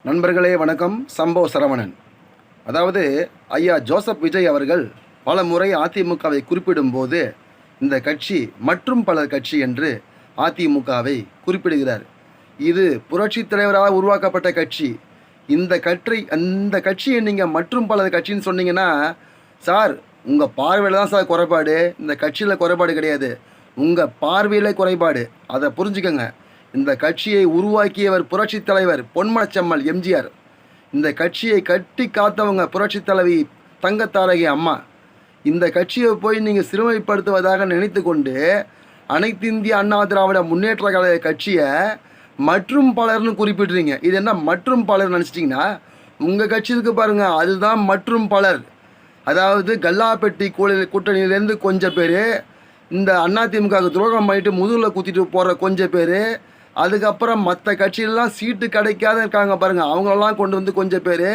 நண்பர்களே வணக்கம். சம்போ சரவணன். அதாவது ஐயா ஜோசப் விஜய் அவர்கள் பல முறை அதிமுகவை குறிப்பிடும்போது இந்த கட்சி மற்றும் பலர் கட்சி என்று அதிமுகவை குறிப்பிடுகிறார். இது புரட்சி தலைவராக உருவாக்கப்பட்ட கட்சி. இந்த கட்சியை நீங்கள் மற்றும் பலர் கட்சின்னு சொன்னீங்கன்னா, சார் உங்கள் பார்வையில் தான் சார் குறைபாடு, இந்த கட்சியில் குறைபாடு கிடையாது, உங்கள் பார்வையில் குறைபாடு. அதை புரிஞ்சுக்கங்க. இந்த கட்சியை உருவாக்கியவர் புரட்சி தலைவர் பொன்மனச்செம்மல் எம்ஜிஆர். இந்த கட்சியை கட்டி காத்தவங்க புரட்சி தலைவி தங்கத்தாரகி அம்மா. இந்த கட்சியை போய் நீங்கள் சிறுமைப்படுத்துவதாக நினைத்து கொண்டு அனைத்து இந்திய அண்ணா திராவிட முன்னேற்ற கழக கட்சியை மற்றும் பலர்னு குறிப்பிட்றீங்க. இது என்ன மற்றும் பலர் நினச்சிட்டிங்கன்னா, உங்கள் கட்சி இருக்கு பாருங்கள், அதுதான் மற்றும் பலர். அதாவது கல்லாப்பெட்டி கூட்டணியிலேருந்து கொஞ்சம் பேர், இந்த அதிமுகவுக்கு துரோகம் பண்ணிட்டு முதுகில் குத்திட்டு போகிற கொஞ்சம் பேர், அதுக்கப்புறம் மற்ற கட்சியிலலாம் சீட்டு கிடைக்காத இருக்காங்க பாருங்கள், அவங்களெல்லாம் கொண்டு வந்து கொஞ்சம் பேர்,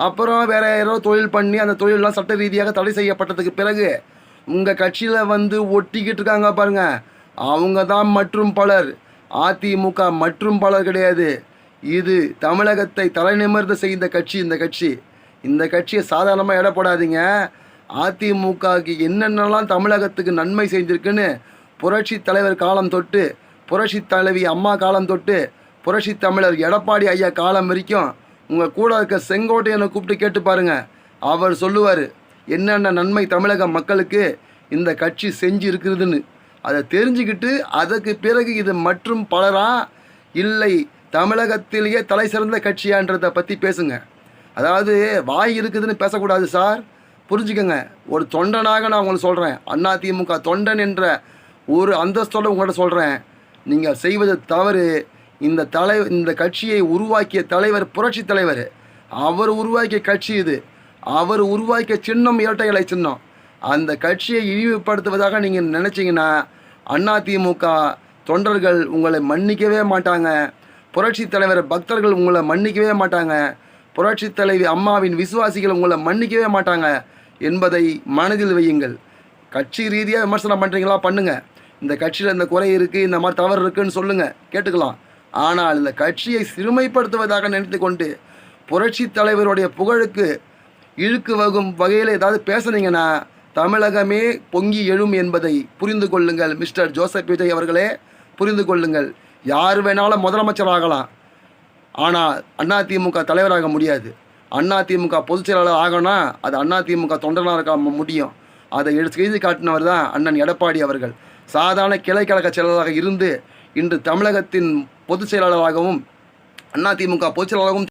அப்புறம் வேறு யாரோ தொழில் பண்ணி அந்த தொழிலெலாம் சட்ட ரீதியாக தடை செய்யப்பட்டதுக்கு பிறகு உங்கள் கட்சியில் வந்து ஒட்டிக்கிட்டு இருக்காங்க பாருங்கள், அவங்க தான் மற்றும் பலர். அதிமுக மற்றும் பலர் கிடையாது. இது தமிழகத்தை தலைநிமிர்ந்து செய்த கட்சி. இந்த கட்சியை சாதாரணமாக எடை போடாதீங்க. அதிமுகவுக்கு என்னென்னலாம் தமிழகத்துக்கு நன்மை செஞ்சுருக்குன்னு புரட்சி தலைவர் காலம் தொட்டு, புரட்சி தலைவி அம்மா காலம் தொட்டு, புரட்சி தமிழர் எடப்பாடி ஐயா காலம் வரைக்கும் உங்கள் கூட இருக்க செங்கோட்டையனை கூப்பிட்டு கேட்டு பாருங்கள். அவர் சொல்லுவார் என்னென்ன நன்மை தமிழக மக்களுக்கு இந்த கட்சி செஞ்சு இருக்குதுன்னு. அதை தெரிஞ்சுக்கிட்டு அதுக்கு பிறகு இது மற்றும் பலரா இல்லை தமிழகத்திலேயே தலை சிறந்த கட்சியான்றதை பற்றி பேசுங்க. அதாவது வாய் இருக்குதுன்னு பேசக்கூடாது சார், புரிஞ்சுக்கங்க. ஒரு தொண்டனாக நான் உங்களுக்கு சொல்கிறேன், அதிமுக தொண்டன் என்ற ஒரு அந்தஸ்தோடு உங்கள்கிட்ட சொல்கிறேன். நீங்கள் செய்வது தவறு. இந்த கட்சியை உருவாக்கிய தலைவர் புரட்சி தலைவர், அவர் உருவாக்கிய கட்சி இது. அவர் உருவாக்கிய சின்னம் இரட்டை இலை சின்னம். அந்த கட்சியை இழிவுபடுத்துவதாக நீங்கள் நினச்சிங்கன்னா அதிமுக தொண்டர்கள் உங்களை மன்னிக்கவே மாட்டாங்க. புரட்சி தலைவர் பக்தர்கள் உங்களை மன்னிக்கவே மாட்டாங்க. புரட்சி தலைவி அம்மாவின் விசுவாசிகள் உங்களை மன்னிக்கவே மாட்டாங்க என்பதை மனதில் வையுங்கள். கட்சி ரீதியாக விமர்சனம் பண்ணுறீங்களா பண்ணுங்கள். இந்த கட்சியில் இந்த குறை இருக்குது, இந்த மாதிரி தவறு இருக்குதுன்னு சொல்லுங்கள், கேட்டுக்கலாம். ஆனால் இந்த கட்சியை சிறுமைப்படுத்துவதாக நினைத்து கொண்டு புரட்சி தலைவருடைய புகழுக்கு இழுக்கு வகும் வகையில் ஏதாவது பேசுனீங்கன்னா தமிழகமே பொங்கி எழும் என்பதை புரிந்து கொள்ளுங்கள். மிஸ்டர் ஜோசப் விஜய் அவர்களே, புரிந்து கொள்ளுங்கள். யார் வேணாலும் முதலமைச்சர் ஆகலாம், ஆனால் அதிமுக தலைவராக முடியாது. அதிமுக பொதுச் செயலாளர் ஆகணும்னா அது அதிமுக தொண்டனாக இருக்க முடியும். அதை செய்து காட்டினவர் தான் அண்ணன் எடப்பாடி அவர்கள். சாதாரண கிளைக்கழக செயலாளராக இருந்து இன்று தமிழகத்தின் பொதுச் செயலாளராகவும் அதிமுக பொதுச் செயலாளராகவும்